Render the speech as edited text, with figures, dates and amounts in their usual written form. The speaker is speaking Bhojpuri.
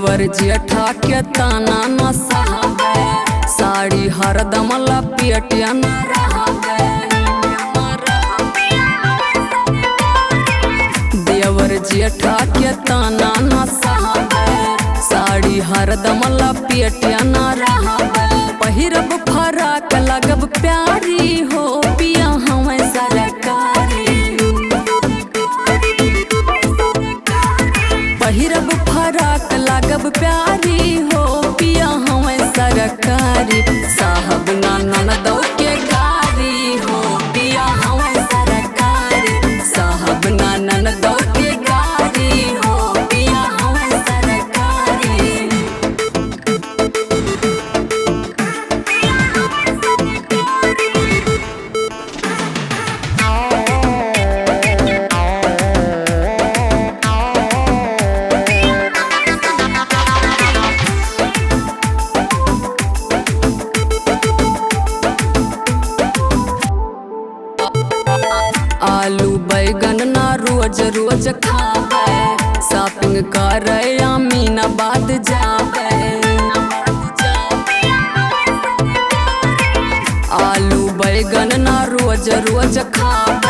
देवर जेठा के ताना न सहाबे, साड़ी हरदम लपेटिया न रहबे। देवर जेठा के ताना न सहाबे, साड़ी हरदम लपेटिया न रहबे। पहिरब फराक लगब प्यारी हो, पिया हमें सरकारी। पहिरब फराक लगब प्यारी हो, पिया हमें सरकारी। साहब ना ननदो के गारी हो, पिया हमें सरकारी। साहब ना ननदो के गारी हो, पिया हमें सरकारी। आलू बैगन ना रोज रोज खावे, शॉपिंग करे अमीनाबाद जावे। आलू बैगन ना रोज रोज खावे,